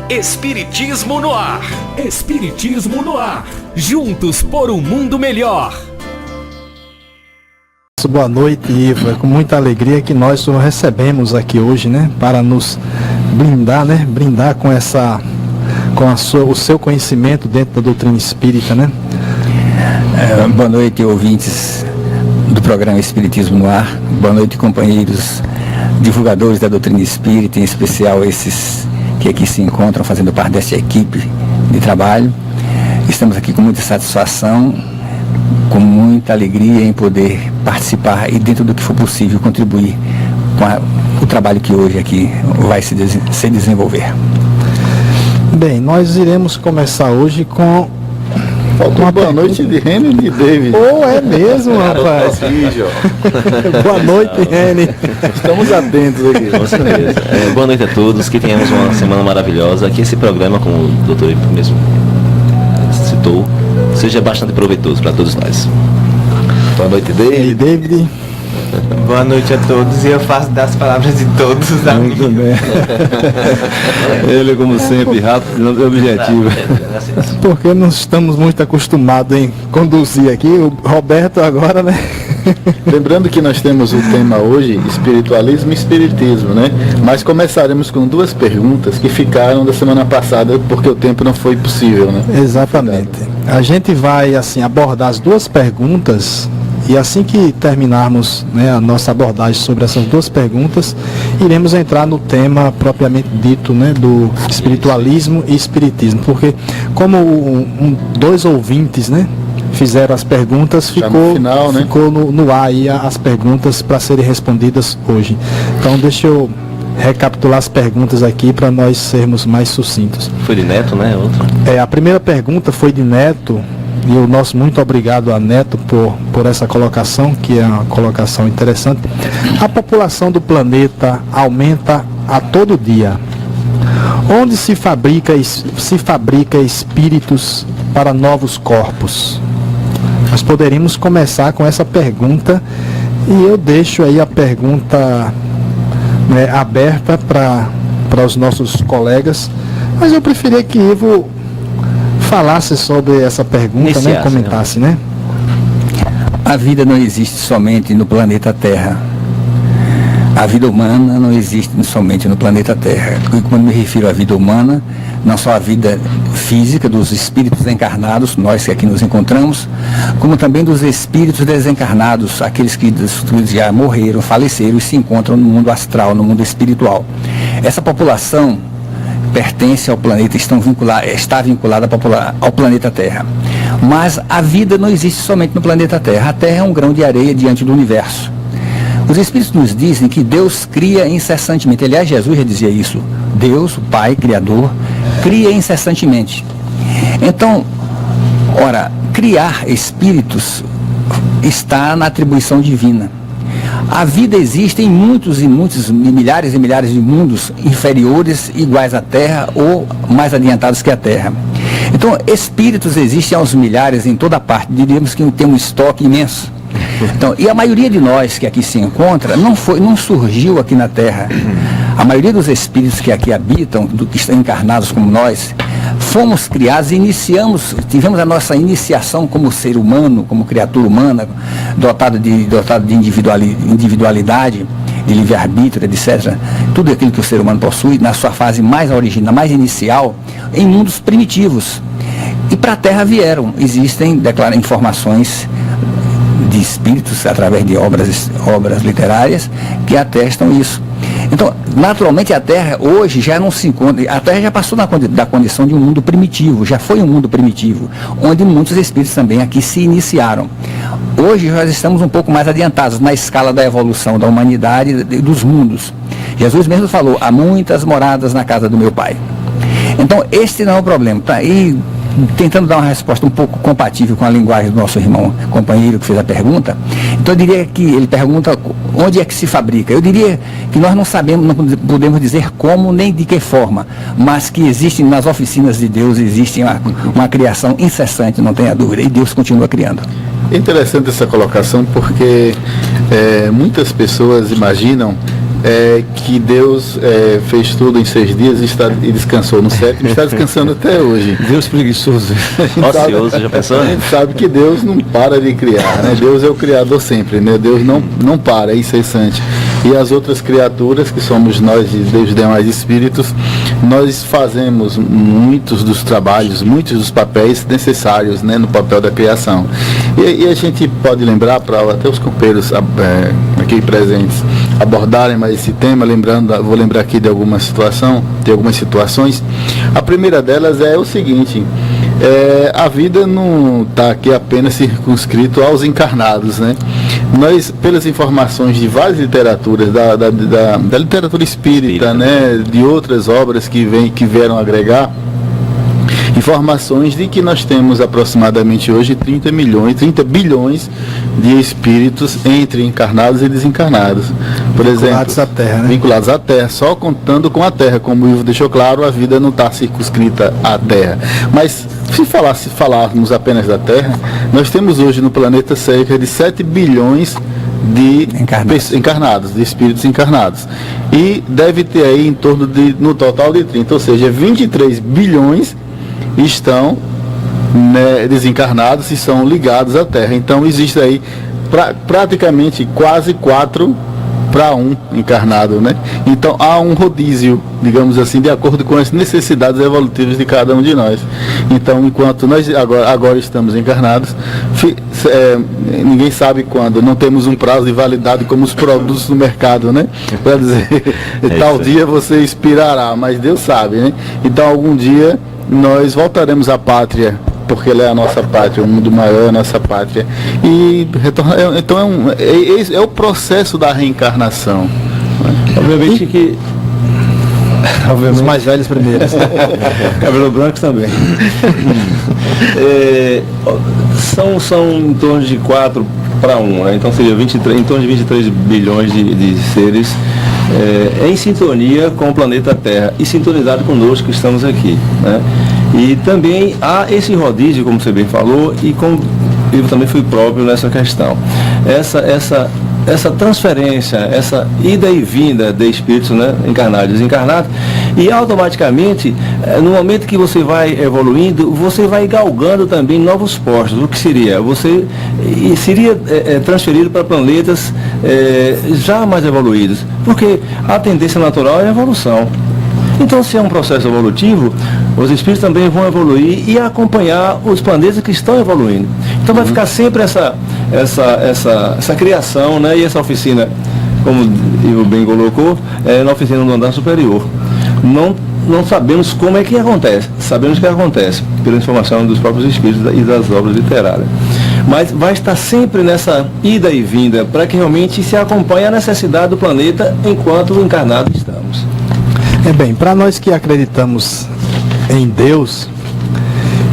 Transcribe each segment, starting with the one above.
Espiritismo no ar. Espiritismo no ar. Juntos por um mundo melhor. Boa noite, Ivo. É com muita alegria que nós o recebemos aqui hoje, né? Para nos brindar, né? Brindar com o seu conhecimento dentro da doutrina espírita, né? Boa noite, ouvintes do programa Espiritismo no Ar. Boa noite, companheiros divulgadores da doutrina espírita, em especial esses que aqui se encontram fazendo parte dessa equipe de trabalho. Estamos aqui com muita satisfação, com muita alegria em poder participar e, dentro do que for possível, contribuir com o trabalho que hoje aqui vai se desenvolver. Bem, nós iremos começar hoje com uma boa noite de Reni e de David. Oh, é mesmo, rapaz? Boa noite, Reni. Estamos atentos aqui. Com certeza. Boa noite a todos, que tenhamos uma semana maravilhosa. Que esse programa, como o doutor mesmo citou, seja bastante proveitoso para todos nós. Boa noite, David. Boa noite a todos, e eu faço das palavras de todos os amigos. Muito bem. Ele, como sempre, rápido e objetivo. Porque não estamos muito acostumados em conduzir aqui, o Roberto agora, né? Lembrando que nós temos o tema hoje, espiritualismo e espiritismo, né? Mas começaremos com duas perguntas que ficaram da semana passada, porque o tempo não foi possível, né? Exatamente. A gente vai, assim, abordar as duas perguntas. E assim que terminarmos, né, a nossa abordagem sobre essas duas perguntas, iremos entrar no tema propriamente dito, né, do espiritualismo e espiritismo. Porque como dois ouvintes, né, fizeram as perguntas, ficou no ar aí as perguntas para serem respondidas hoje. Então deixa eu recapitular as perguntas aqui para nós sermos mais sucintos. Foi de Neto, né? A primeira pergunta foi de Neto. E o nosso muito obrigado a Neto por essa colocação, que é uma colocação interessante. A população do planeta aumenta a todo dia. Onde se fabrica espíritos para novos corpos? Nós poderíamos começar com essa pergunta, e eu deixo aí a pergunta, né, aberta para os nossos colegas, mas eu preferia que Ivo falasse sobre essa pergunta, né? Comentasse, né? A vida não existe somente no planeta Terra. A vida humana não existe somente no planeta Terra. E quando me refiro à vida humana, não só a vida física dos espíritos encarnados, nós que aqui nos encontramos, como também dos espíritos desencarnados, aqueles que já morreram, faleceram e se encontram no mundo astral, no mundo espiritual. Essa população pertence ao planeta, está vinculada ao planeta Terra. Mas a vida não existe somente no planeta Terra. A Terra é um grão de areia diante do universo. Os Espíritos nos dizem que Deus cria incessantemente. Aliás, Jesus já dizia isso. Deus, o Pai, Criador, cria incessantemente. Então, criar espíritos está na atribuição divina. A vida existe em muitos e muitos, milhares e milhares de mundos inferiores, iguais à Terra ou mais adiantados que a Terra. Então, espíritos existem aos milhares em toda parte, diríamos que tem um estoque imenso. Então, e a maioria de nós que aqui se encontra não surgiu aqui na Terra. A maioria dos espíritos que aqui habitam, que estão encarnados como nós, fomos criados e tivemos a nossa iniciação como ser humano, como criatura humana, dotado de individualidade, de livre-arbítrio, etc. Tudo aquilo que o ser humano possui, na sua fase mais original, mais inicial, em mundos primitivos. E para a Terra existem informações de espíritos, através de obras literárias, que atestam isso. Então, naturalmente, a Terra hoje já não se encontra, a Terra já passou da condição de um mundo primitivo, já foi um mundo primitivo, onde muitos espíritos também aqui se iniciaram. Hoje nós estamos um pouco mais adiantados na escala da evolução da humanidade e dos mundos. Jesus mesmo falou: há muitas moradas na casa do meu Pai. Então, este não é o problema. E tentando dar uma resposta um pouco compatível com a linguagem do nosso irmão companheiro que fez a pergunta, então eu diria que ele pergunta onde é que se fabrica. Eu diria que nós não sabemos, não podemos dizer como nem de que forma, mas que existem nas oficinas de Deus, existe uma criação incessante, não tenha dúvida, e Deus continua criando. É interessante essa colocação, porque muitas pessoas imaginam que Deus fez tudo em 6 dias e descansou no 7º, está descansando até hoje. Deus preguiçoso. Ocioso, já pensou? A gente sabe que Deus não para de criar, né? Deus é o Criador sempre, né? Deus não para, é incessante. E as outras criaturas, que somos nós e os demais espíritos, nós fazemos muitos dos trabalhos, muitos dos papéis necessários, né, no papel da criação. E a gente pode lembrar, para até os companheiros aqui presentes abordarem mais esse tema, vou lembrar aqui de algumas situações. A primeira delas é o seguinte: a vida não está aqui apenas circunscrito aos encarnados, né? Nós, pelas informações de várias literaturas, da literatura espírita, né, de outras obras que vieram agregar, informações de que nós temos aproximadamente hoje 30 bilhões de espíritos entre encarnados e desencarnados. Por Vinculados exemplo, à Terra, né? Vinculados à Terra, só contando com a Terra. Como o Ivo deixou claro, a vida não está circunscrita à Terra. Mas se falarmos apenas da Terra, nós temos hoje no planeta cerca de 7 bilhões de encarnados, de espíritos encarnados. E deve ter aí em torno no total de 30, ou seja, 23 bilhões estão, né, desencarnados e são ligados à Terra. Então existe aí praticamente quase 4 para 1 encarnado, né? Então há um rodízio, digamos assim, de acordo com as necessidades evolutivas de cada um de nós. Então, enquanto nós agora estamos encarnados, ninguém sabe quando, não temos um prazo de validade como os produtos no mercado, né? Para dizer, tal dia você expirará, mas Deus sabe, né? Então, algum dia nós voltaremos à pátria, porque ela é a nossa pátria, o mundo maior é a nossa pátria. E então é o processo da reencarnação. Obviamente que... Os mais velhos primeiro. Cabelo branco também. São em torno de 4 para 1, né? Então seria em torno de 23 bilhões de seres em sintonia com o planeta Terra e sintonizado conosco que estamos aqui, né? E também há esse rodízio, como você bem falou, e como eu também fui próprio nessa questão. Essa transferência, essa ida e vinda de espíritos, né, encarnados e desencarnados, e automaticamente, no momento que você vai evoluindo, você vai galgando também novos postos. O que seria? Você seria transferido para planetas já mais evoluídos, porque a tendência natural é a evolução. Então, se é um processo evolutivo, os espíritos também vão evoluir e acompanhar os planetas que estão evoluindo. Então vai ficar sempre essa criação, né? E essa oficina, como o bem colocou, na oficina do andar superior. Não sabemos como é que acontece, sabemos que acontece, pela informação dos próprios espíritos e das obras literárias. Mas vai estar sempre nessa ida e vinda, para que realmente se acompanhe a necessidade do planeta enquanto encarnados estamos. Bem, para nós que acreditamos em Deus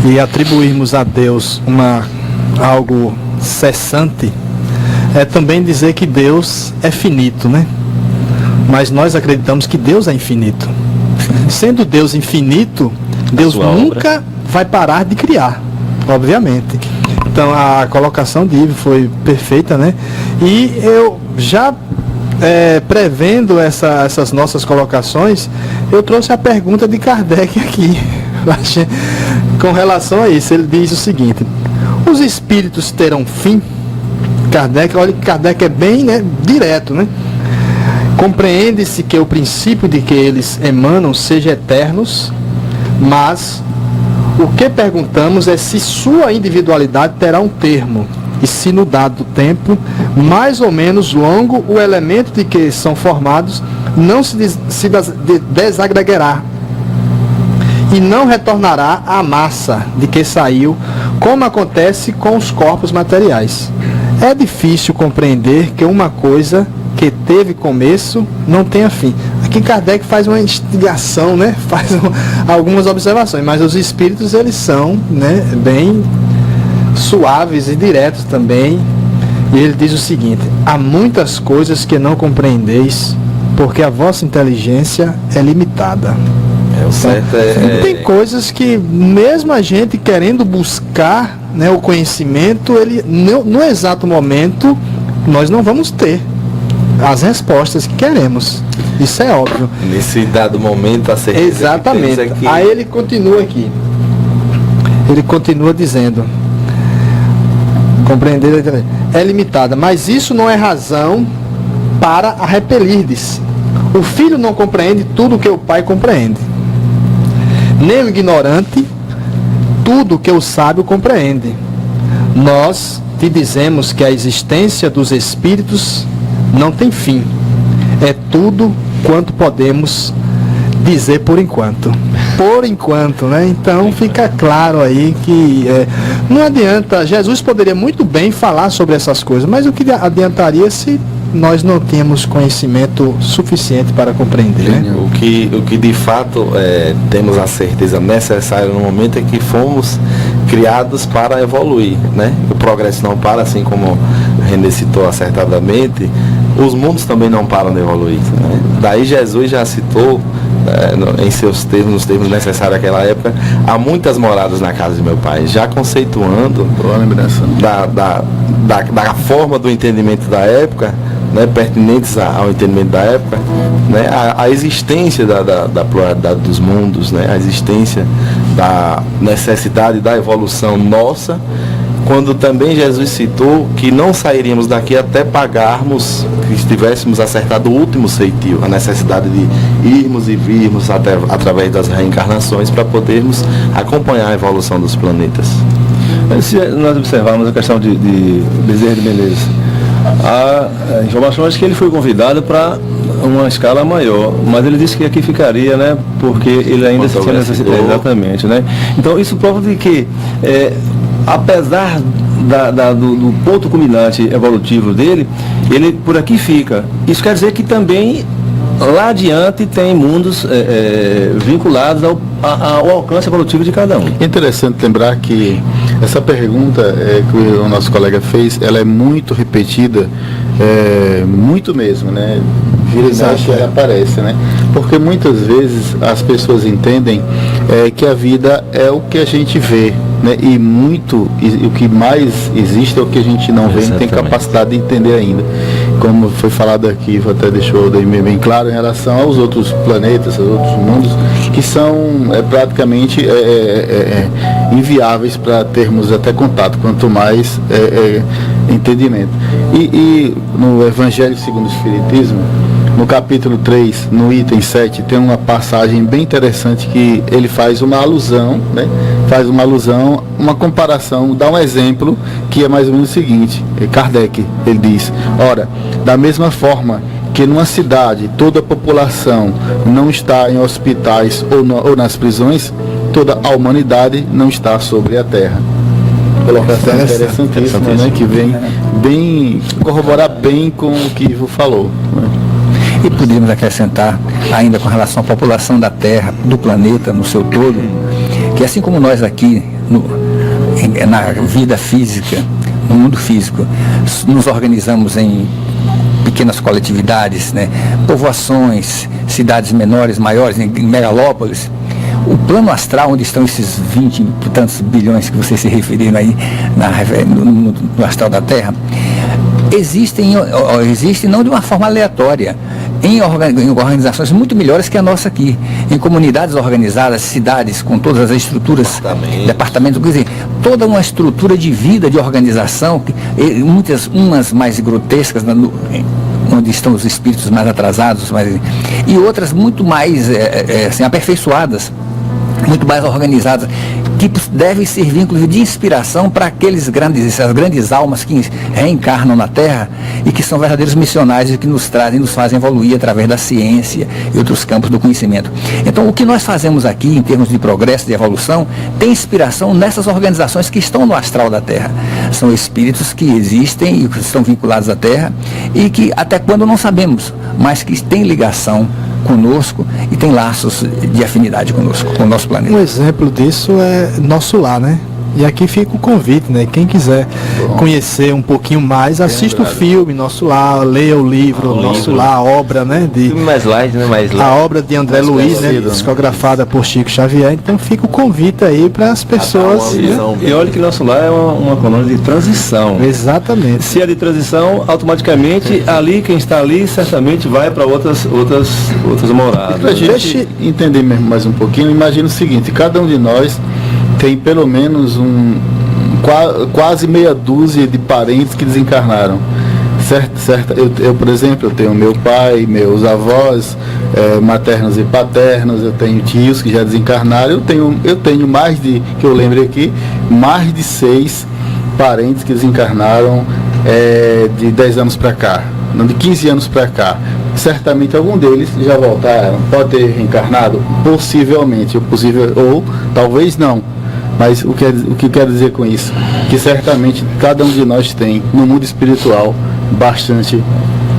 e atribuirmos a Deus algo cessante, é também dizer que Deus é finito, né? Mas nós acreditamos que Deus é infinito. Sendo Deus infinito, Deus nunca vai parar de criar, obviamente. Então a colocação de Ivo foi perfeita, né? E eu já prevendo essas nossas colocações, eu trouxe a pergunta de Kardec aqui, com relação a isso. Ele diz o seguinte: os espíritos terão fim? Kardec é bem, né, direto, né? Compreende-se que o princípio de que eles emanam seja eternos, mas o que perguntamos é se sua individualidade terá um termo, e se no dado tempo, mais ou menos longo, o elemento de que são formados não se desagregará e não retornará à massa de que saiu, como acontece com os corpos materiais. É difícil compreender que uma coisa que teve começo não tenha fim. Aqui Kardec faz uma instigação, né? Faz algumas observações, mas os espíritos, eles são, né, bem suaves e diretos também. E ele diz o seguinte: há muitas coisas que não compreendeis, porque a vossa inteligência é limitada. Tem coisas que mesmo a gente querendo buscar, né, o conhecimento, ele no exato momento nós não vamos ter. as respostas que queremos. Isso é óbvio. Nesse dado momento, a certeza Exatamente. que temos é que... Aí ele continua aqui. Ele continua dizendo: compreender é limitada, mas isso não é razão para a repelirdes. O filho não compreende tudo que o pai compreende, nem o ignorante tudo que o sábio compreende. Nós te dizemos que a existência dos espíritos não tem fim. É tudo quanto podemos dizer por enquanto. Por enquanto, né? Então fica claro aí que não adianta. Jesus poderia muito bem falar sobre essas coisas, mas o que adiantaria se nós não temos conhecimento suficiente para compreender, né? O que de fato temos a certeza necessária no momento é que fomos criados para evoluir, né? O progresso não para, assim como René citou acertadamente, os mundos também não param de evoluir, né? Daí Jesus já citou em seus termos, nos termos necessários naquela época, há muitas moradas na casa de meu pai, já conceituando da forma do entendimento da época, né, pertinentes ao entendimento da época, né, a existência da pluralidade dos mundos, né, a existência da necessidade da evolução nossa, quando também Jesus citou que não sairíamos daqui até pagarmos, que estivéssemos acertado o último ceitil, a necessidade de irmos e virmos através das reencarnações para podermos acompanhar a evolução dos planetas. Se nós observarmos a questão de Bezerra de Menezes, a informação é que ele foi convidado para uma escala maior, mas ele disse que aqui ficaria, né, porque ele ainda tinha necessidade. Exatamente, né? Então isso prova de que apesar do ponto culminante evolutivo dele, ele por aqui fica. Isso quer dizer que também lá adiante tem mundos vinculados ao alcance evolutivo de cada um. É interessante lembrar que essa pergunta que o nosso colega fez, ela é muito repetida, muito mesmo, né? Vira e mexe, ela aparece, né? Porque muitas vezes as pessoas entendem que a vida é o que a gente vê, né? E o que mais existe é o que a gente não vê, não tem capacidade de entender ainda. Como foi falado aqui, até deixou bem claro em relação aos outros planetas, aos outros mundos, que são praticamente inviáveis para termos até contato, quanto mais entendimento. E no Evangelho segundo o Espiritismo, no capítulo 3, no item 7, tem uma passagem bem interessante que ele faz uma alusão, né? Faz uma alusão, uma comparação, dá um exemplo que é mais ou menos o seguinte. Kardec, ele diz: ora, da mesma forma que numa cidade toda a população não está em hospitais ou nas prisões, toda a humanidade não está sobre a terra. Colocação interessantíssima, né? Que vem bem corroborar bem com o que Ivo falou, né? E podemos acrescentar ainda com relação à população da Terra, do planeta no seu todo, que assim como nós aqui na vida física, no mundo físico, nos organizamos em pequenas coletividades, né, povoações, cidades menores, maiores, em megalópolis, o plano astral, onde estão esses 20 e tantos bilhões que vocês se referiram aí no astral da Terra, existem não de uma forma aleatória, em organizações muito melhores que a nossa aqui, em comunidades organizadas, cidades com todas as estruturas, departamentos, quer dizer, toda uma estrutura de vida, de organização, umas mais grotescas, onde estão os espíritos mais atrasados, e outras muito mais assim, aperfeiçoadas, muito mais organizadas, que devem servir inclusive de inspiração para essas grandes almas que reencarnam na Terra e que são verdadeiros missionários e que nos fazem evoluir através da ciência e outros campos do conhecimento. Então, o que nós fazemos aqui em termos de progresso, de evolução, tem inspiração nessas organizações que estão no astral da Terra. São espíritos que existem e que estão vinculados à Terra e que até quando não sabemos, mas que têm ligação conosco e tem laços de afinidade conosco, com o nosso planeta. Um exemplo disso é nosso lar, né? E aqui fica o convite, né? Quem quiser conhecer um pouquinho mais, assista o filme Nosso Lar, leia o livro Nosso Lar, a obra, né? Filme mais light, né? Mais A light. obra de André Mais Luiz, né? conhecido, né? Discografada por Chico Xavier. Então fica o convite aí para as pessoas. uma Né? visão E olha que nosso lar é uma colônia de transição. Exatamente. Se é de transição, automaticamente ali, quem está ali, certamente vai para outras moradas. Para a gente entender mesmo mais um pouquinho, imagina o seguinte: cada um de nós tem pelo menos quase meia dúzia de parentes que desencarnaram. Certo? Eu, por exemplo, eu tenho meu pai, meus avós, maternos e paternos, eu tenho tios que já desencarnaram, eu tenho mais de, que eu lembre aqui, mais de 6 parentes que desencarnaram de 10 anos para cá, não, de 15 anos para cá. Certamente algum deles já voltaram, pode ter reencarnado, possivelmente, ou talvez não. Mas o que eu quero dizer com isso? Que certamente cada um de nós tem, no mundo espiritual, bastante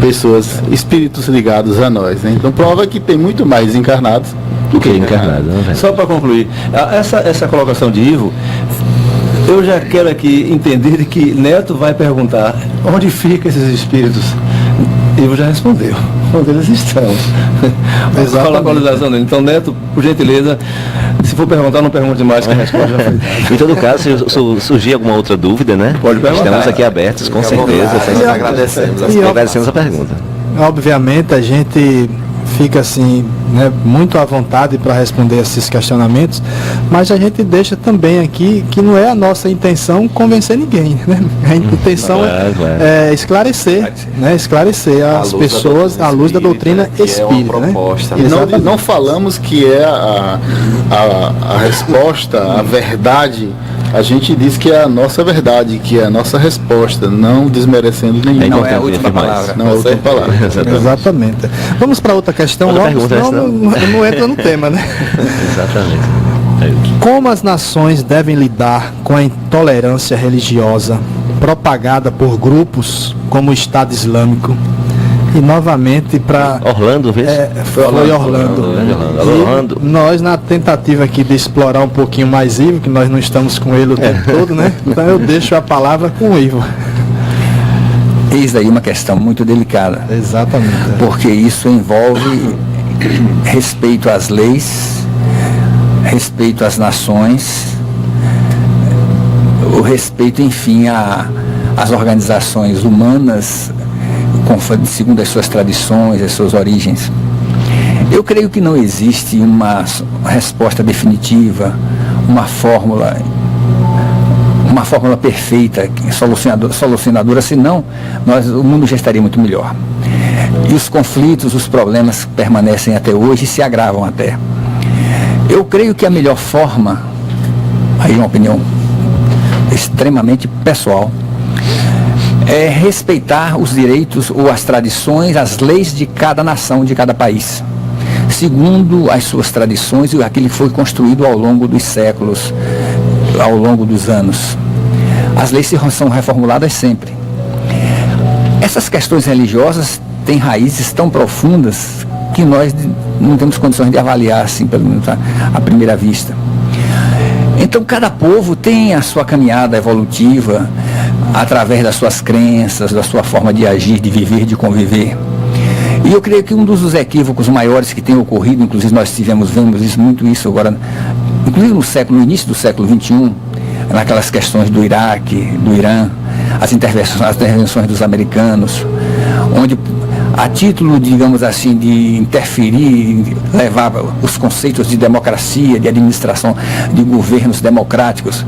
pessoas, espíritos ligados a nós. Né? Então prova que tem muito mais desencarnados do que encarnados. Né, velho? Só para concluir, essa colocação de Ivo, eu já quero aqui entender que Neto vai perguntar onde ficam esses espíritos. Ivo já respondeu, onde eles estão. Fala a localização dele. Então, Neto, por gentileza, se for perguntar, não pergunte mais, que a resposta já foi dada. Em todo caso, se surgir alguma outra dúvida, né? Pode perguntar. Estamos aqui abertos, com certeza. Nós agradecemos. Agradecemos a pergunta. Obviamente a gente fica assim, né, muito à vontade para responder esses questionamentos, mas a gente deixa também aqui que não é a nossa intenção convencer ninguém, né? A intenção é esclarecer, né? Esclarecer as pessoas à luz da doutrina espírita, né? E não falamos que é a resposta, a verdade. A gente diz que é a nossa verdade, que é a nossa resposta, não desmerecendo nenhum. Não é a última palavra. Não é a última palavra. Exatamente. Vamos para outra questão. Outra Logo, pergunta, senão não entra no tema, né? Exatamente. Como as nações devem lidar com a intolerância religiosa propagada por grupos como o Estado Islâmico? E novamente para Orlando, vê? foi Orlando. Orlando. E nós, na tentativa aqui de explorar um pouquinho mais Ivo, que nós não estamos com ele o tempo todo, né? Então eu deixo a palavra com o Ivo. Eis aí uma questão muito delicada, Exatamente. porque isso envolve respeito às leis, respeito às nações, o respeito, enfim, às organizações humanas, segundo as suas tradições, as suas origens. Eu creio que não existe uma resposta definitiva, uma fórmula perfeita, solucionadora, senão o mundo já estaria muito melhor. E os conflitos, os problemas permanecem até hoje e se agravam até. Eu creio que a melhor forma, aí uma opinião extremamente pessoal, é respeitar os direitos ou as tradições, as leis de cada nação, de cada país, segundo as suas tradições e aquilo que foi construído ao longo dos séculos, ao longo dos anos. As leis são reformuladas sempre. Essas questões religiosas têm raízes tão profundas que nós não temos condições de avaliar assim, pelo menos à primeira vista. Então cada povo tem a sua caminhada evolutiva através das suas crenças, da sua forma de agir, de viver, de conviver. E eu creio que um dos equívocos maiores que tem ocorrido, inclusive nós vemos muito isso agora, inclusive no início do século XXI, naquelas questões do Iraque, do Irã, as intervenções dos americanos, onde a título, digamos assim, de interferir, levar os conceitos de democracia, de administração, de governos democráticos.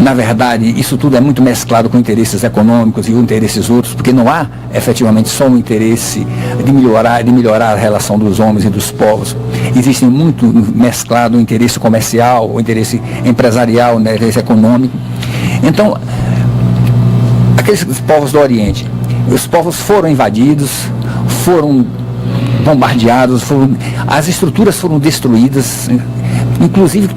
Na verdade, isso tudo é muito mesclado com interesses econômicos e interesses outros, porque não há efetivamente só um interesse de melhorar a relação dos homens e dos povos. Existe muito mesclado o interesse comercial, o interesse empresarial, o interesse econômico. Então, aqueles povos do Oriente, os povos foram invadidos, foram bombardeados, as estruturas foram destruídas, inclusive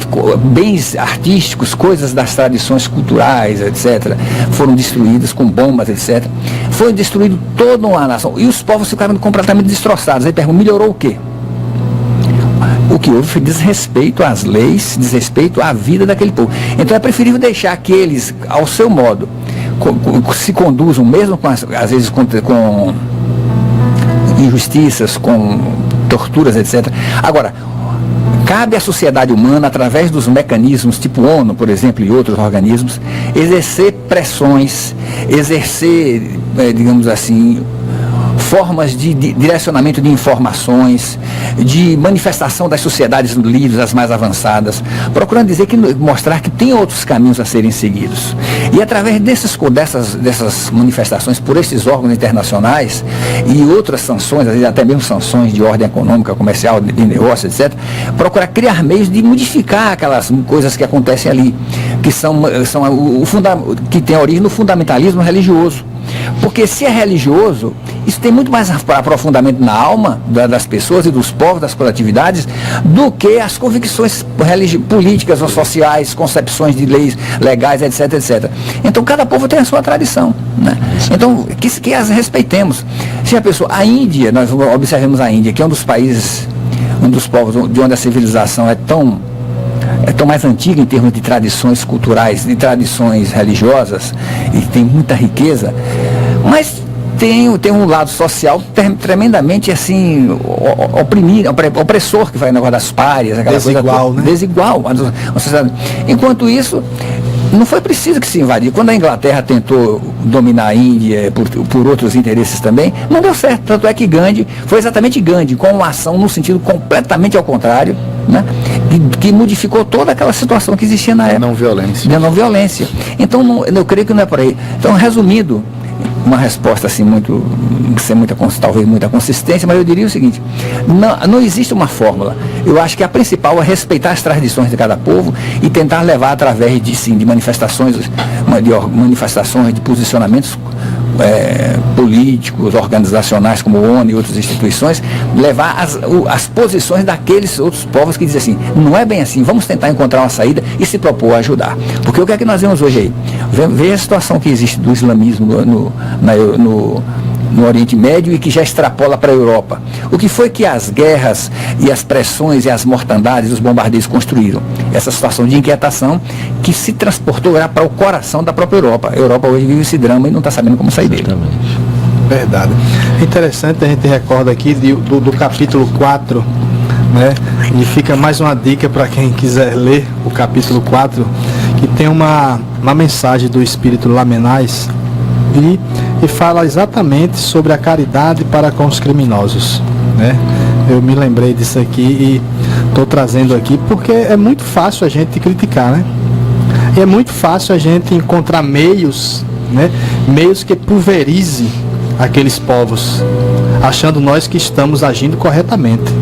bens artísticos, coisas das tradições culturais, etc., foram destruídas com bombas, etc. Foi destruído toda uma nação. E os povos ficaram completamente destroçados. Aí perguntam, melhorou o quê? O que houve foi desrespeito às leis, desrespeito à vida daquele povo. Então é preferível deixar que eles, ao seu modo, se conduzam, mesmo com às vezes com injustiças, com torturas, etc. Agora, cabe à sociedade humana, através dos mecanismos tipo ONU, por exemplo, e outros organismos, exercer pressões, exercer, digamos assim, formas de direcionamento de informações, de manifestação das sociedades livres, as mais avançadas, procurando mostrar que tem outros caminhos a serem seguidos. E através dessas manifestações por esses órgãos internacionais e outras sanções, às vezes até mesmo sanções de ordem econômica, comercial, de negócio, etc., procurar criar meios de modificar aquelas coisas que acontecem ali, que tem origem no fundamentalismo religioso. Porque se é religioso, isso tem muito mais aprofundamento na alma das pessoas e dos povos, das coletividades, do que as convicções políticas ou sociais, concepções de leis legais, etc, etc. Então cada povo tem a sua tradição, né? Então que as respeitemos. Se a pessoa, a Índia, nós observamos a Índia, que é um dos países, um dos povos de onde a civilização é tão mais antiga em termos de tradições culturais, de tradições religiosas, e tem muita riqueza, mas tem um lado social tremendamente assim, opressor, que vai no negócio das párias, aquela desigual, coisa, né? Desigual. Enquanto isso, não foi preciso que se invadir. Quando a Inglaterra tentou dominar a Índia por outros interesses também, não deu certo. Tanto é que Gandhi, foi exatamente Gandhi, com uma ação no sentido completamente ao contrário, né? Que modificou toda aquela situação que existia na época. Da não violência. Então, eu creio que não é por aí. Então, resumindo, uma resposta assim sem talvez muita consistência, mas eu diria o seguinte: não existe uma fórmula. Eu acho que a principal é respeitar as tradições de cada povo e tentar levar através de manifestações, de posicionamentos políticos, organizacionais como a ONU e outras instituições, levar as posições daqueles outros povos que dizem assim, não é bem assim, vamos tentar encontrar uma saída e se propor a ajudar. Porque o que é que nós vemos hoje aí? Veja a situação que existe do islamismo no Oriente Médio e que já extrapola para a Europa. O que foi que as guerras e as pressões e as mortandades, os bombardeios construíram? Essa situação de inquietação que se transportou para o coração da própria Europa. A Europa hoje vive esse drama e não está sabendo como sair dele. Verdade. Interessante, a gente recorda aqui do capítulo 4, né? E fica mais uma dica para quem quiser ler o capítulo 4, que tem uma mensagem do Espírito Lamenais e fala exatamente sobre a caridade para com os criminosos, né? Eu me lembrei disso aqui e estou trazendo aqui porque é muito fácil a gente criticar, né? E é muito fácil a gente encontrar meios, né? Meios que pulverizem aqueles povos, achando nós que estamos agindo corretamente.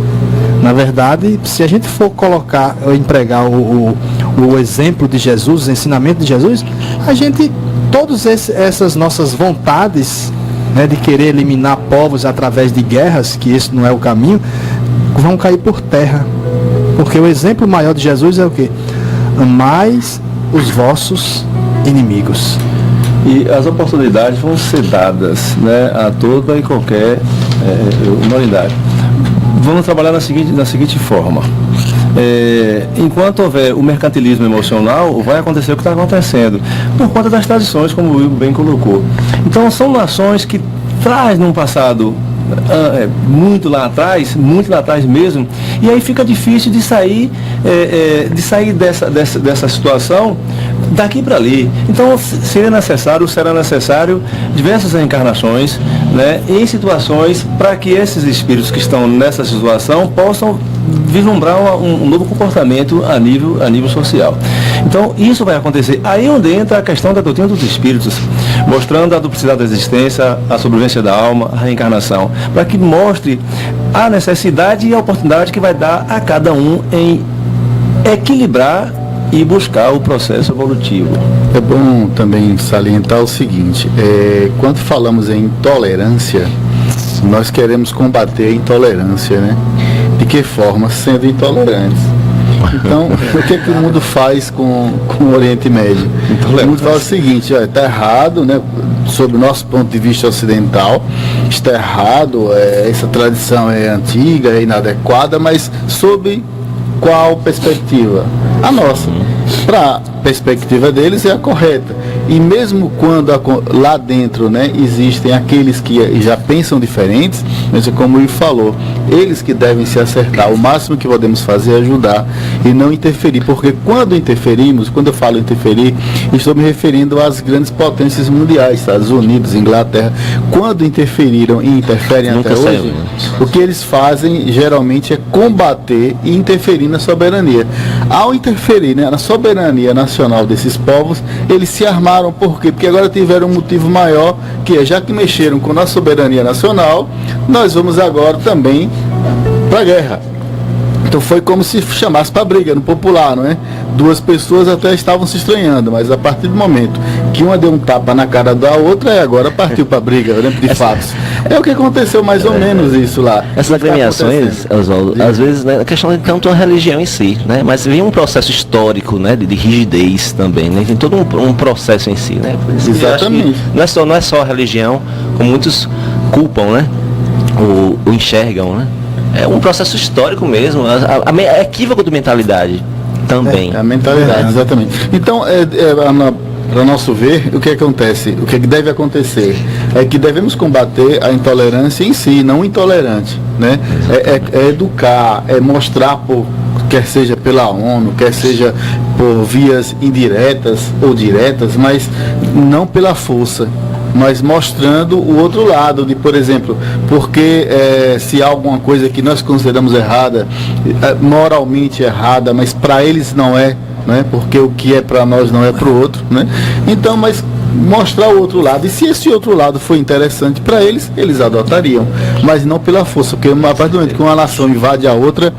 Na verdade, se a gente for empregar o exemplo de Jesus, o ensinamento de Jesus, todas essas nossas vontades, né, de querer eliminar povos através de guerras, que esse não é o caminho, vão cair por terra. Porque o exemplo maior de Jesus é o quê? Amais os vossos inimigos. E as oportunidades vão ser dadas, né, a toda e qualquer humanidade. Vamos trabalhar da seguinte forma. Enquanto houver o mercantilismo emocional, vai acontecer o que está acontecendo, por conta das tradições, como o Will bem colocou. Então, são nações que trazem num passado muito lá atrás mesmo, e aí fica difícil de sair dessa situação daqui para ali. Então será necessário diversas reencarnações, né, em situações para que esses espíritos que estão nessa situação possam vislumbrar um novo comportamento a nível social. Então isso vai acontecer. Aí onde entra a questão da doutrina dos espíritos, mostrando a duplicidade da existência, a sobrevivência da alma, a reencarnação, para que mostre a necessidade e a oportunidade que vai dar a cada um em equilibrar e buscar o processo evolutivo. É bom também salientar o seguinte, quando falamos em intolerância, nós queremos combater a intolerância, né? De que forma? Sendo intolerantes. Então, o que o mundo faz com o Oriente Médio? O mundo fala o seguinte, está errado, né? Sob o nosso ponto de vista ocidental, está errado, essa tradição é antiga, é inadequada, mas sob qual perspectiva? A nossa. Para a perspectiva deles é a correta. E mesmo quando lá dentro, né, existem aqueles que já pensam diferentes, mas como o Ivo falou, eles que devem se acertar. O máximo que podemos fazer é ajudar e não interferir, porque quando interferimos, quando eu falo interferir, estou me referindo às grandes potências mundiais, Estados Unidos, Inglaterra. Quando interferiram e interferem Nunca até saiu, hoje, né? o que eles fazem geralmente é combater e interferir na soberania. Ao interferir, né, na soberania nacional desses povos, eles se armaram. Por quê? Porque agora tiveram um motivo maior, que é, já que mexeram com a soberania nacional, nós vamos agora também para a guerra. Então foi como se chamasse para briga no popular, não é? Duas pessoas até estavam se estranhando, mas a partir do momento que uma deu um tapa na cara da outra, agora partiu para briga, eu lembro de fatos. É o que aconteceu mais ou menos isso lá. Essas O que tá agremiações, acontecendo? Oswaldo, às vezes, né, a questão é tanto a religião em si, né? Mas vem um processo histórico, né? De rigidez também, né? Tem todo um processo em si, né? Por isso que eu acho que Exatamente. não é só a religião, como muitos culpam, né? Ou enxergam, né? É um processo histórico mesmo, a equívoco de mentalidade também. É a mentalidade, exatamente. Então, para nosso ver, o que acontece, o que deve acontecer é que devemos combater a intolerância em si, não o intolerante, né? É educar, é mostrar quer seja pela ONU, quer seja por vias indiretas ou diretas, mas não pela força, mas mostrando o outro lado de, por exemplo, porque se há alguma coisa que nós consideramos errada, moralmente errada, mas para eles não é, né? Porque o que é para nós não é para o outro, né? Então, mas mostrar o outro lado, e se esse outro lado for interessante para eles, eles adotariam, mas não pela força, porque a partir do momento que uma nação invade a outra,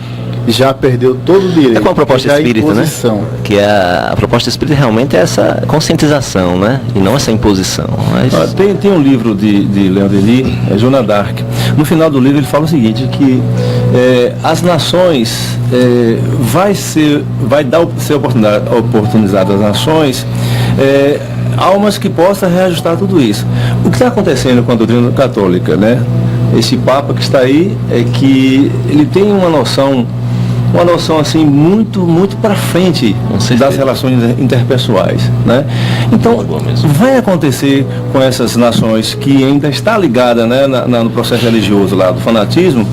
já perdeu todo o direito. É com a proposta já espírita, né? imposição. Que a proposta espírita realmente é essa conscientização, né? E não essa imposição. Mas... Tem um livro de Leon Denis, Joana d'Arc. No final do livro ele fala o seguinte, que as nações vai ser oportunizado às nações almas que possam reajustar tudo isso. O que está acontecendo com a doutrina católica, né? Esse Papa que está aí é que ele tem uma noção assim muito para frente das relações interpessoais, né? Então vai acontecer com essas nações que ainda está ligada, né, no processo religioso lá do fanatismo,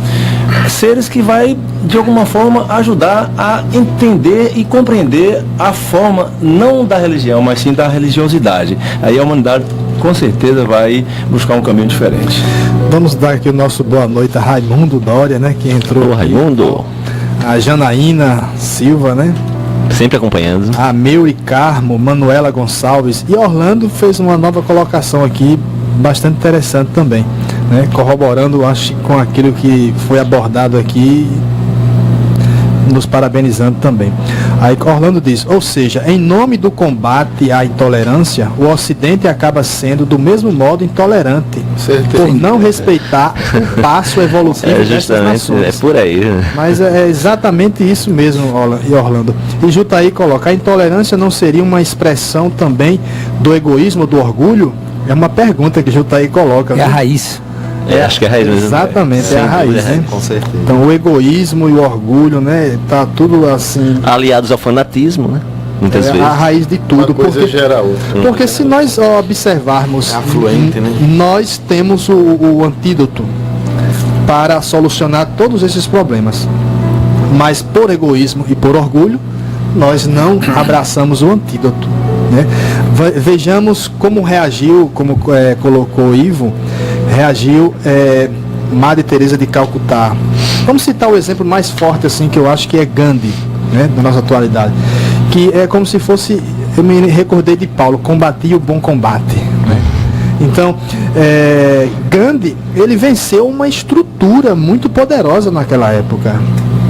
seres que vai de alguma forma ajudar a entender e compreender a forma não da religião, mas sim da religiosidade. Aí a humanidade com certeza vai buscar um caminho diferente. Vamos dar aqui o nosso boa noite a Raimundo Dória, né? Que entrou. Ô, Raimundo. A Janaína Silva, né? Sempre acompanhando. A Meuri Carmo, Manuela Gonçalves. E Orlando fez uma nova colocação aqui, bastante interessante também, né? Corroborando, acho, com aquilo que foi abordado aqui, nos parabenizando também. Aí Orlando diz, ou seja, em nome do combate à intolerância, o Ocidente acaba sendo do mesmo modo intolerante, por não respeitar o passo evolutivo dessas nações. É por aí. Mas é exatamente isso mesmo, Orlando. E Jutaí coloca, a intolerância não seria uma expressão também do egoísmo, do orgulho? É uma pergunta que Jutaí coloca. É a raiz. Acho que é a raiz mesmo. Exatamente, é a raiz, né? Com certeza. Então o egoísmo e o orgulho, né? Tá tudo assim. Aliados ao fanatismo, né? Muitas vezes. A raiz de tudo. Uma coisa gera outra. Porque se nós observarmos, afluente, né? nós temos o antídoto para solucionar todos esses problemas. Mas por egoísmo e por orgulho, nós não abraçamos o antídoto, né? Vejamos como reagiu, como colocou o Ivo, reagiu Madre Teresa de Calcutá. Vamos citar o exemplo mais forte assim, que eu acho que é Gandhi, né, da nossa atualidade, que é como se fosse, eu me recordei de Paulo, combatia o bom combate, né? Então Gandhi, ele venceu uma estrutura muito poderosa naquela época,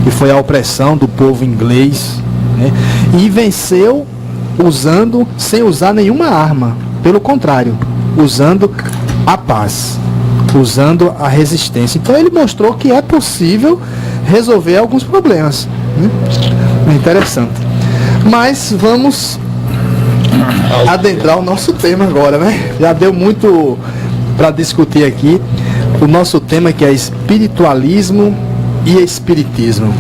que foi a opressão do povo inglês, né? E venceu sem usar nenhuma arma, pelo contrário, usando a paz, usando a resistência. Então ele mostrou que é possível resolver alguns problemas, né? Interessante. Mas vamos adentrar o nosso tema agora, né? Já deu muito para discutir aqui. O nosso tema que é espiritualismo e espiritismo.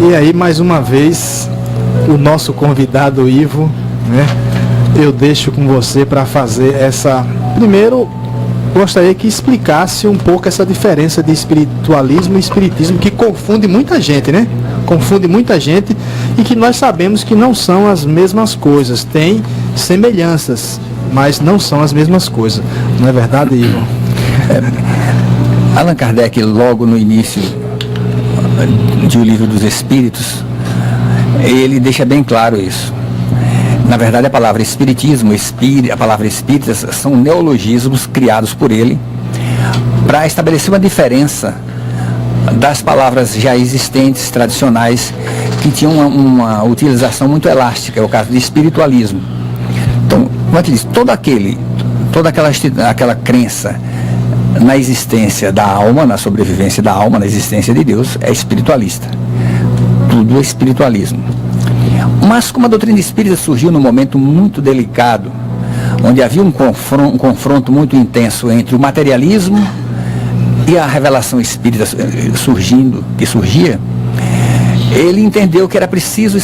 E aí, mais uma vez, o nosso convidado Ivo, né? Eu deixo com você para fazer essa... Primeiro, gostaria que explicasse um pouco essa diferença de espiritualismo e espiritismo, que confunde muita gente, né? Confunde muita gente, e que nós sabemos que não são as mesmas coisas. Tem semelhanças, mas não são as mesmas coisas. Não é verdade, Ivo? Allan Kardec, logo no início de O Livro dos Espíritos, ele deixa bem claro isso. Na verdade, a palavra espiritismo, a palavra espíritas, são neologismos criados por ele para estabelecer uma diferença das palavras já existentes, tradicionais, que tinham uma utilização muito elástica. É o caso de espiritualismo. Então, como é que diz? Toda aquela crença na existência da alma, na sobrevivência da alma, na existência de Deus, é espiritualista. Tudo é espiritualismo. Mas como a doutrina espírita surgiu num momento muito delicado, onde havia um confronto muito intenso entre o materialismo e a revelação espírita que surgia, ele entendeu que era preciso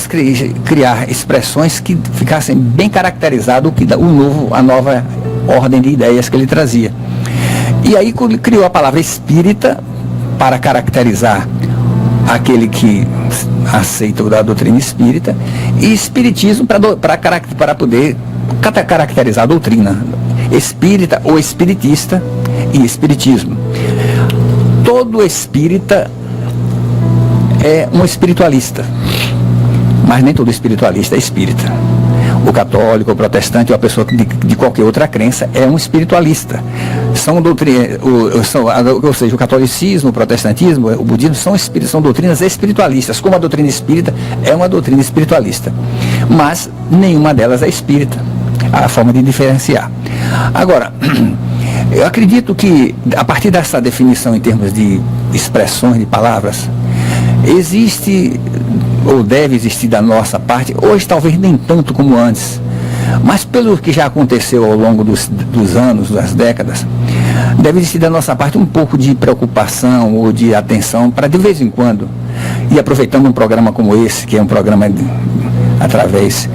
criar expressões que ficassem bem caracterizadas a nova ordem de ideias que ele trazia. E aí criou a palavra espírita para caracterizar aquele que aceita a doutrina espírita, e espiritismo para poder caracterizar a doutrina espírita ou espiritista e espiritismo. Todo espírita é um espiritualista, mas nem todo espiritualista é espírita. O católico, o protestante ou a pessoa de qualquer outra crença é um espiritualista. Ou seja, o catolicismo, o protestantismo, o budismo são doutrinas espiritualistas, como a doutrina espírita é uma doutrina espiritualista. Mas nenhuma delas é espírita. A forma de diferenciar. Agora, eu acredito que, a partir dessa definição em termos de expressões, de palavras, existe ou deve existir da nossa parte, hoje talvez nem tanto como antes, mas pelo que já aconteceu ao longo dos anos, das décadas, deve existir da nossa parte um pouco de preocupação ou de atenção para, de vez em quando, e aproveitando um programa como esse, que é um programa através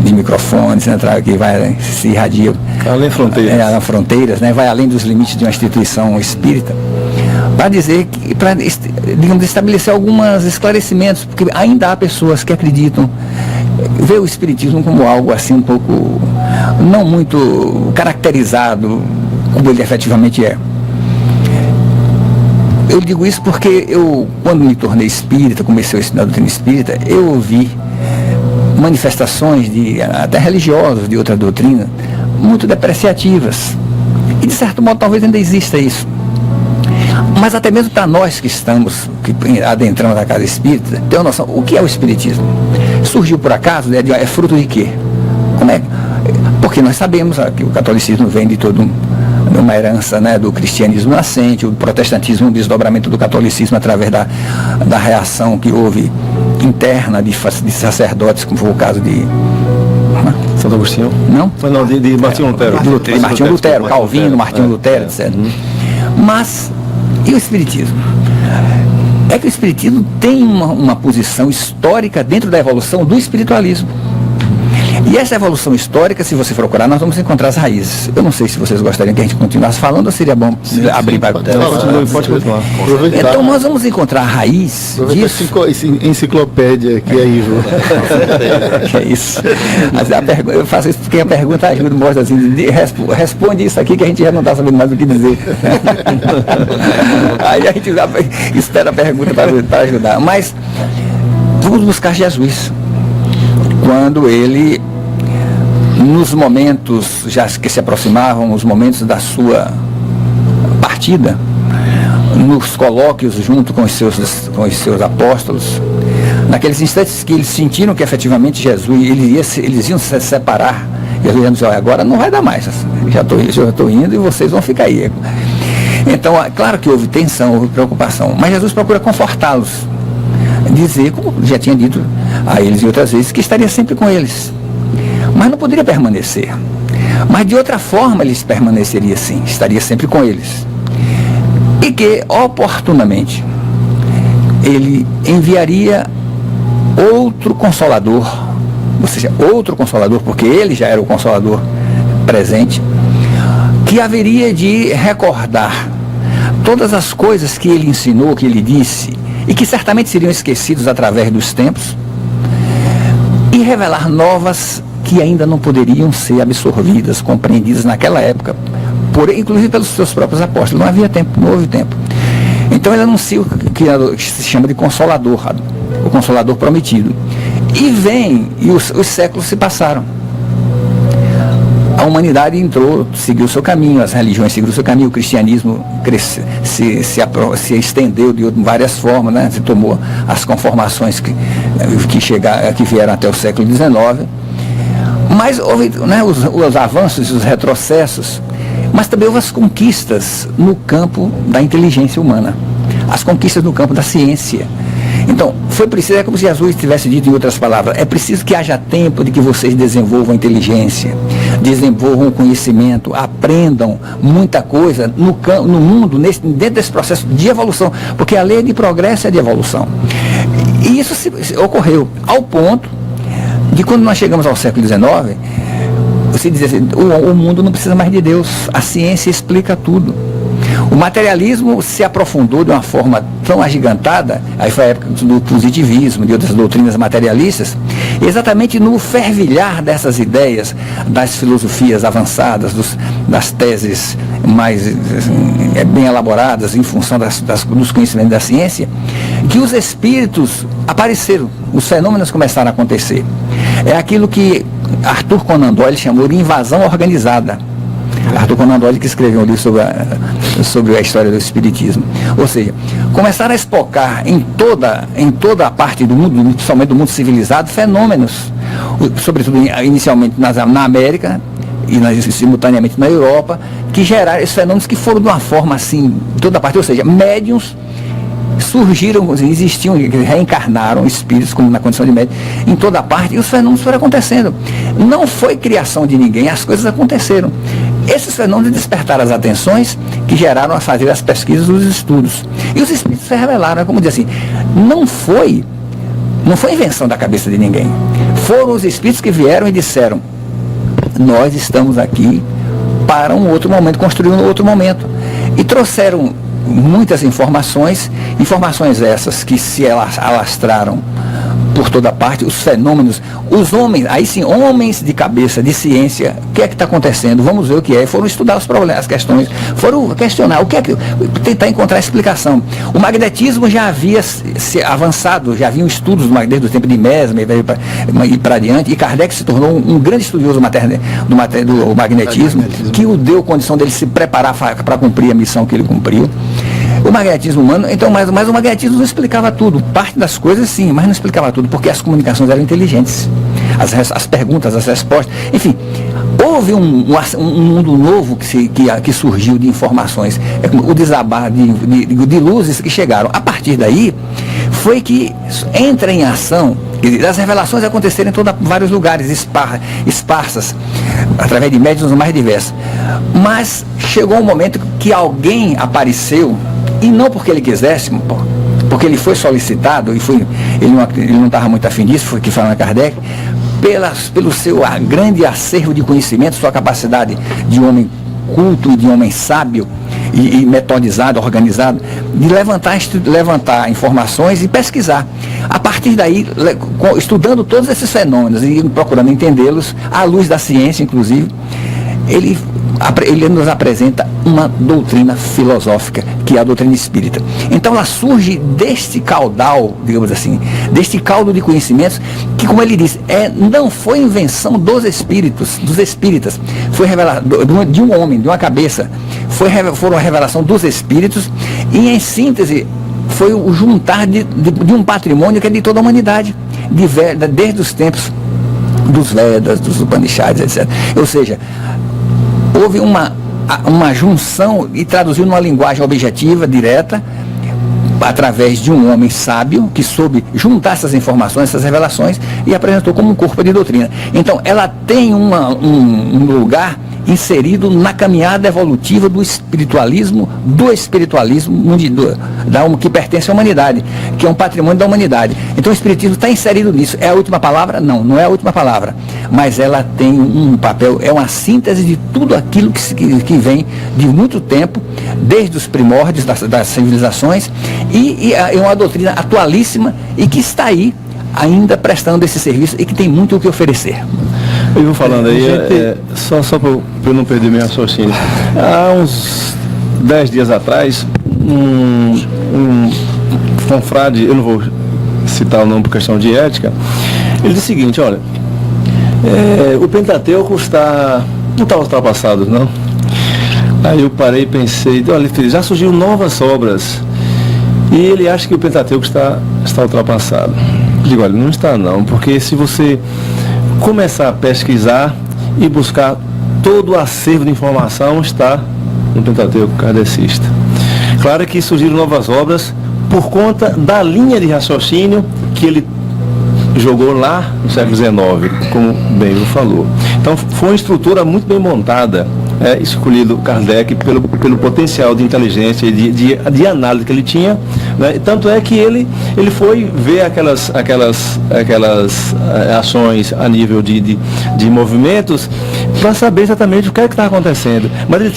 de microfones, né, que vai se irradia além fronteiras, fronteiras, né, vai além dos limites de uma instituição espírita, para dizer que, digamos, estabelecer alguns esclarecimentos, porque ainda há pessoas que acreditam, vê o espiritismo como algo assim um pouco não muito caracterizado como ele efetivamente é. Eu digo isso porque eu, quando me tornei espírita, comecei a estudar a doutrina espírita, eu ouvi manifestações até religiosas de outra doutrina muito depreciativas, e de certo modo talvez ainda exista isso, mas até mesmo para nós que adentramos a casa espírita, tem uma noção, o que é o espiritismo? Surgiu por acaso? É fruto de quê? Como é? Porque nós sabemos que o catolicismo vem de toda uma herança, né, do cristianismo nascente, o protestantismo, um desdobramento do catolicismo através da reação que houve interna de sacerdotes, como foi o caso de Santo Agostinho? Não? Foi não, de Martinho Lutero. Martinho Lutero, Calvino, Martinho Lutero, etc. Mas, e o espiritismo? É que o espiritismo tem uma posição histórica dentro da evolução do espiritualismo. E essa evolução histórica, se você procurar, nós vamos encontrar as raízes. Eu não sei se vocês gostariam que a gente continuasse falando, ou seria bom abrir para... Pode continuar. Então nós vamos encontrar a raiz disso. Enciclopédia que é Ivo. Que é isso. Mas eu faço isso porque a pergunta ajuda, mostra assim, responde isso aqui que a gente já não está sabendo mais o que dizer. Aí a gente espera a pergunta para ajudar. Mas vamos buscar Jesus. Quando ele, nos momentos já que se aproximavam, os momentos da sua partida, nos colóquios junto com os seus apóstolos, naqueles instantes que eles sentiram que efetivamente Jesus, eles iam se separar, e Jesus disse, agora não vai dar mais, já estou indo e vocês vão ficar aí. Então, claro que houve tensão, houve preocupação, mas Jesus procura confortá-los, dizer, como já tinha dito a eles e outras vezes, que estaria sempre com eles, mas não poderia permanecer, mas de outra forma eles permaneceria sim, estaria sempre com eles, e que oportunamente ele enviaria outro Consolador, ou seja, outro Consolador, porque ele já era o Consolador presente, que haveria de recordar todas as coisas que ele ensinou, que ele disse, e que certamente seriam esquecidos através dos tempos, e revelar novas que ainda não poderiam ser absorvidas, compreendidas naquela época, inclusive pelos seus próprios apóstolos. Não havia tempo, não houve tempo. Então ele anuncia o que se chama de Consolador, o Consolador prometido. E vem, e os séculos se passaram. A humanidade entrou, seguiu o seu caminho, as religiões seguiram o seu caminho, o cristianismo se estendeu de várias formas, né? Se tomou as conformações que vieram até o século XIX. Mas houve, né, os avanços e os retrocessos, mas também houve as conquistas no campo da inteligência humana, as conquistas no campo da ciência. Então, foi preciso, é como se Jesus tivesse dito em outras palavras, é preciso que haja tempo de que vocês desenvolvam a inteligência, desenvolvam o conhecimento, aprendam muita coisa no mundo, dentro desse processo de evolução, porque a lei de progresso é de evolução. E isso ocorreu ao ponto de, quando nós chegamos ao século XIX, você diz assim, o mundo não precisa mais de Deus, a ciência explica tudo. O materialismo se aprofundou de uma forma tão agigantada, aí foi a época do positivismo, de outras doutrinas materialistas, exatamente no fervilhar dessas ideias, das filosofias avançadas, das teses mais bem elaboradas em função dos conhecimentos da ciência, que os espíritos apareceram, os fenômenos começaram a acontecer. É aquilo que Arthur Conan Doyle chamou de invasão organizada. Arthur Conan Doyle, que escreveu um livro sobre a história do espiritismo. Ou seja, começaram a espocar em toda a parte do mundo, principalmente do mundo civilizado, fenômenos, sobretudo inicialmente na América e simultaneamente na Europa, que geraram esses fenômenos que foram de uma forma assim, em toda a parte, ou seja, médiuns surgiram, existiam, reencarnaram espíritos como na condição de médium em toda a parte, e os fenômenos foram acontecendo. Não foi criação de ninguém, as coisas aconteceram. Esses fenômenos despertaram as atenções que geraram a fazer as pesquisas e os estudos. E os espíritos se revelaram, como dizer assim, não foi invenção da cabeça de ninguém. Foram os espíritos que vieram e disseram, nós estamos aqui para um outro momento, construir um outro momento. E trouxeram muitas informações essas que se alastraram por toda parte, os fenômenos, os homens, aí sim, homens de cabeça, de ciência, o que é que está acontecendo? Vamos ver o que é. Foram estudar os problemas, as questões, foram questionar, o que é que, tentar encontrar explicação. O magnetismo já havia se avançado, já haviam estudos desde o tempo de Mesmer e para adiante, e Kardec se tornou um grande estudioso do magnetismo, que o deu condição dele se preparar para cumprir a missão que ele cumpriu. O magnetismo humano, então, mas o magnetismo não explicava tudo. Parte das coisas sim, mas não explicava tudo, porque as comunicações eram inteligentes. As perguntas, as respostas, enfim, houve um mundo novo que surgiu de informações, o desabar de luzes que chegaram. A partir daí, foi que entra em ação, as revelações aconteceram em vários lugares, esparsas, através de médiuns mais diversos. Mas chegou um momento que alguém apareceu, e não porque ele quisesse, porque ele foi solicitado, ele não estava muito afim disso, foi o que falou Kardec, pelo seu grande acervo de conhecimento, sua capacidade de homem culto e de homem sábio e metodizado, organizado, de levantar informações e pesquisar. A partir daí, estudando todos esses fenômenos e procurando entendê-los, à luz da ciência, inclusive, ele nos apresenta uma doutrina filosófica, que é a doutrina espírita. Então ela surge deste caudal, digamos assim, deste caldo de conhecimentos, que, como ele diz, não foi invenção dos espíritas, foi revelação de um homem, de uma cabeça, foram a revelação dos espíritos, e em síntese foi o juntar de um patrimônio que é de toda a humanidade, desde os tempos dos Vedas, dos Upanishads, etc. Ou seja, houve uma junção e traduziu numa linguagem objetiva, direta, através de um homem sábio que soube juntar essas informações, essas revelações, e apresentou como um corpo de doutrina. Então, ela tem um lugar inserido na caminhada evolutiva do espiritualismo que pertence à humanidade, que é um patrimônio da humanidade. Então o espiritismo está inserido nisso. É a última palavra? Não, não é a última palavra, mas ela tem um papel, é uma síntese de tudo aquilo que vem de muito tempo, desde os primórdios das civilizações, e é uma doutrina atualíssima e que está aí ainda prestando esse serviço e que tem muito o que oferecer. Eu vou falando aí, só para eu não perder meu raciocínio. Há uns 10 dias atrás, um confrade, eu não vou citar o nome por questão de ética, ele disse o seguinte: olha, o Pentateuco não está ultrapassado, não. Aí eu parei e pensei, olha, já surgiram novas obras e ele acha que o Pentateuco está ultrapassado. Eu digo, olha, não está não, porque se você começar a pesquisar e buscar todo o acervo de informação, está no Pentateuco kardecista. Claro que surgiram novas obras por conta da linha de raciocínio que ele jogou lá no século XIX, como bem ele falou. Então foi uma estrutura muito bem montada, escolhido Kardec pelo potencial de inteligência e de análise que ele tinha, né? Tanto é que ele foi ver aquelas ações a nível de movimentos para saber exatamente o que está acontecendo. Mas ele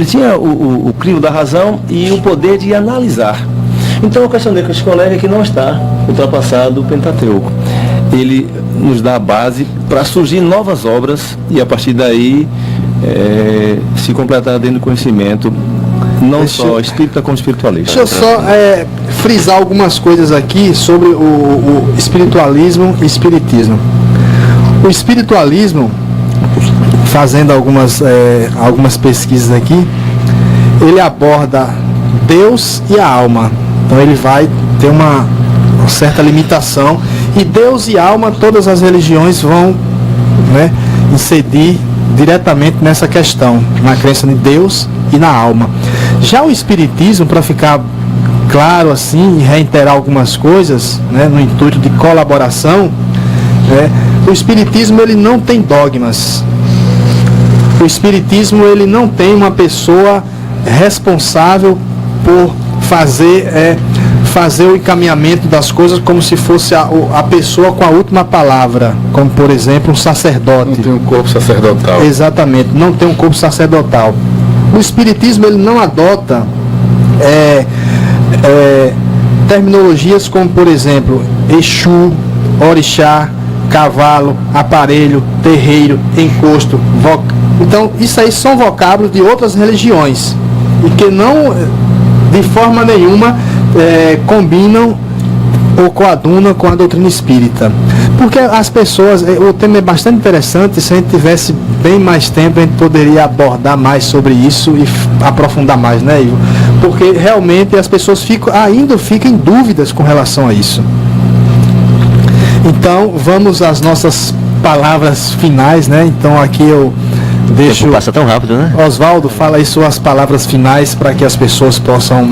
tinha o crivo da razão e o poder de analisar. Então eu questionei com esse colega que não está ultrapassado o Pentateuco. Ele nos dá a base para surgir novas obras e a partir daí se completar dentro do conhecimento, não só espírita como espiritualista. Deixa eu só frisar algumas coisas aqui sobre o espiritualismo e espiritismo. O espiritualismo, fazendo algumas pesquisas aqui, ele aborda Deus e a alma. Então ele vai ter uma certa limitação. E Deus e alma, todas as religiões vão incidir diretamente nessa questão, na crença em Deus e na alma. Já o espiritismo, para ficar claro assim e reiterar algumas coisas, no intuito de colaboração, o espiritismo ele não tem dogmas. O espiritismo ele não tem uma pessoa responsável por fazer o encaminhamento das coisas como se fosse a pessoa com a última palavra, como por exemplo um sacerdote. Não tem um corpo sacerdotal. Exatamente, não tem um corpo sacerdotal. O espiritismo ele não adota terminologias como por exemplo Exu, Orixá, cavalo, aparelho, terreiro, encosto, então isso aí são vocábulos de outras religiões e que não de forma nenhuma combinam ou coadunam com a doutrina espírita. Porque as pessoas, o tema é bastante interessante, se a gente tivesse bem mais tempo, a gente poderia abordar mais sobre isso e aprofundar mais, né, Ivo? Porque realmente as pessoas ainda ficam em dúvidas com relação a isso. Então, vamos às nossas palavras finais, né? Então aqui eu deixo... Passa tão rápido, né? Oswaldo, fala aí suas palavras finais para que as pessoas possam,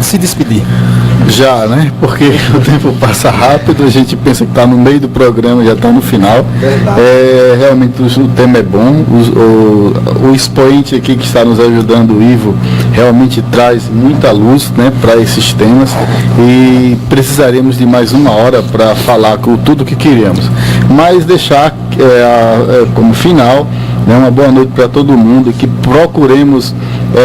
se despedir. Já, né? Porque o tempo passa rápido, a gente pensa que está no meio do programa, já está no final. Realmente o tema é bom, o expoente aqui que está nos ajudando, o Ivo, realmente traz muita luz, né, para esses temas e precisaríamos de mais uma hora para falar com tudo que queríamos. Mas deixar como final, né, uma boa noite para todo mundo, que procuremos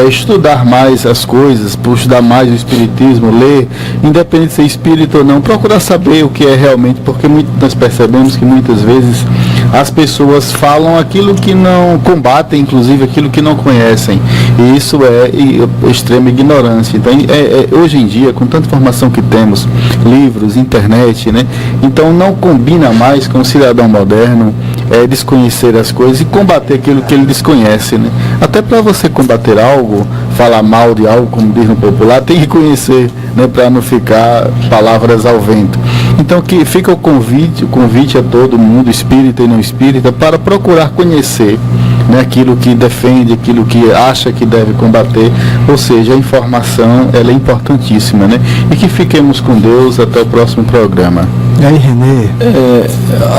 estudar mais as coisas, estudar mais o espiritismo, ler, independente de ser espírita ou não, procurar saber o que é realmente, porque nós percebemos que muitas vezes as pessoas falam aquilo que não combatem, inclusive aquilo que não conhecem, e isso é extrema ignorância. Então hoje em dia, com tanta informação que temos, livros, internet, né, então não combina mais com o cidadão moderno desconhecer as coisas e combater aquilo que ele desconhece, né? Até para você combater algo, falar mal de algo, como diz no popular, tem que conhecer, né, para não ficar palavras ao vento. Então que fica o convite a todo mundo, espírita e não espírita, para procurar conhecer, né, aquilo que defende, aquilo que acha que deve combater, ou seja, a informação ela é importantíssima, né? E que fiquemos com Deus até o próximo programa. E aí, Renê?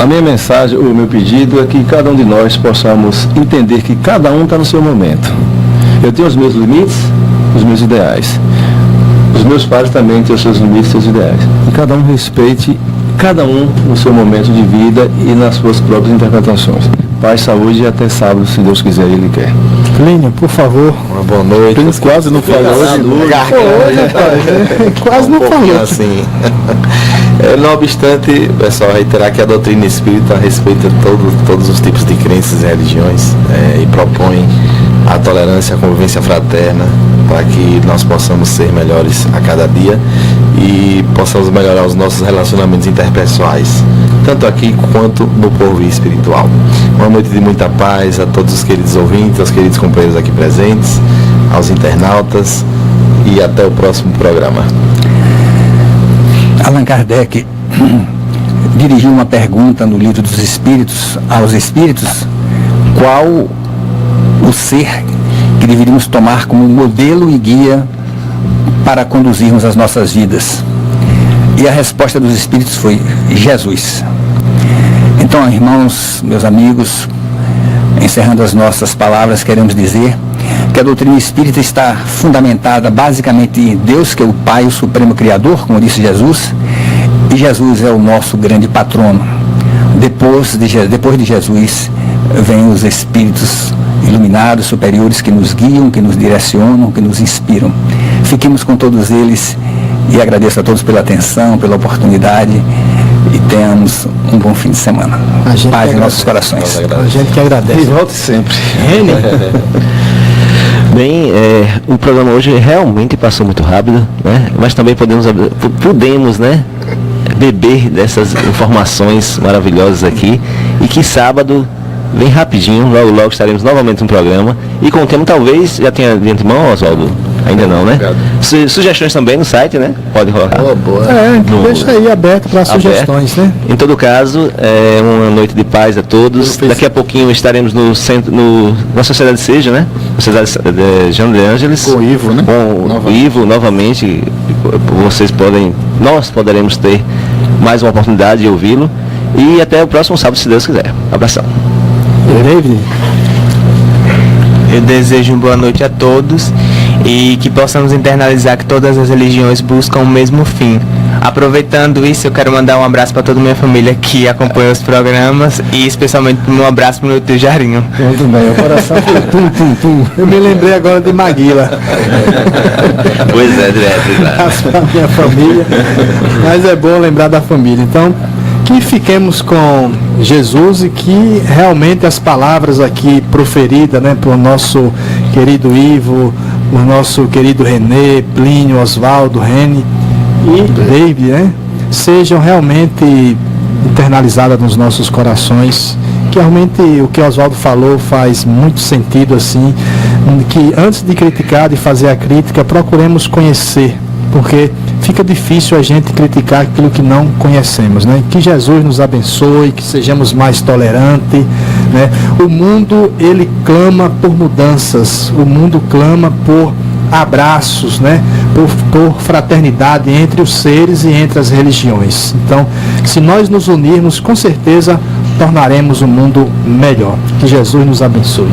A minha mensagem, o meu pedido é que cada um de nós possamos entender que cada um está no seu momento. Eu tenho os meus limites, os meus ideais. Os meus pais também têm os seus limites e seus ideais. E cada um respeite cada um no seu momento de vida e nas suas próprias interpretações. Paz, saúde e até sábado, se Deus quiser e Ele quer. Plínio, por favor. Uma boa noite. Plínio quase não falou hoje. Quase não falou. Assim. Não obstante, pessoal, reiterar que a doutrina espírita respeita todos os tipos de crenças e religiões e propõe a tolerância, a convivência fraterna para que nós possamos ser melhores a cada dia e possamos melhorar os nossos relacionamentos interpessoais, tanto aqui quanto no porvir espiritual. Uma noite de muita paz a todos os queridos ouvintes, aos queridos companheiros aqui presentes, aos internautas e até o próximo programa. Allan Kardec dirigiu uma pergunta no Livro dos Espíritos aos Espíritos: qual o ser que deveríamos tomar como modelo e guia para conduzirmos as nossas vidas? E a resposta dos Espíritos foi Jesus. Então, irmãos, meus amigos, encerrando as nossas palavras, queremos dizer que a doutrina espírita está fundamentada basicamente em Deus, que é o Pai, o Supremo Criador, como disse Jesus, e Jesus é o nosso grande patrono. Depois de Jesus, vêm os espíritos iluminados, superiores, que nos guiam, que nos direcionam, que nos inspiram. Fiquemos com todos eles e agradeço a todos pela atenção, pela oportunidade e tenhamos um bom fim de semana. Paz em nossos corações. A gente que agradece. E volte sempre. Bem, o programa hoje realmente passou muito rápido, né? Mas também podemos, né, beber dessas informações maravilhosas aqui e que sábado, bem rapidinho, logo estaremos novamente no programa e com o tema, talvez já tenha de antemão, Oswaldo? Ainda não, né? Sugestões também no site, né? Pode colocar. Boa. Deixa aí aberto para sugestões, né? Em todo caso, uma noite de paz a todos. Daqui a pouquinho estaremos na Sociedade Seja, né? Sociedade de João de Ângeles. Com o Ivo, né? Com o Ivo, novamente. Nós poderemos ter mais uma oportunidade de ouvi-lo. E até o próximo sábado, se Deus quiser. Abração. David? Eu desejo uma boa noite a todos e que possamos internalizar que todas as religiões buscam o mesmo fim. Aproveitando isso, eu quero mandar um abraço para toda a minha família que acompanha os programas e especialmente um abraço para o meu tio Jarinho. Muito bem, o coração foi tum. Eu me lembrei agora de Maguila. Pois é, direto. Abraço para minha família, mas é bom lembrar da família. Então, que fiquemos com Jesus e que realmente as palavras aqui proferidas, né, por nosso querido Ivo, por nosso querido Renê, Plínio, Oswaldo, Rene e David, né, sejam realmente internalizadas nos nossos corações, que realmente o que Oswaldo falou faz muito sentido, assim, que antes de criticar, de fazer a crítica, procuremos conhecer, porque fica difícil a gente criticar aquilo que não conhecemos, né? Que Jesus nos abençoe, que sejamos mais tolerantes, né? O mundo, ele clama por mudanças, o mundo clama por abraços, né? Por fraternidade entre os seres e entre as religiões. Então, se nós nos unirmos, com certeza tornaremos o mundo melhor. Que Jesus nos abençoe.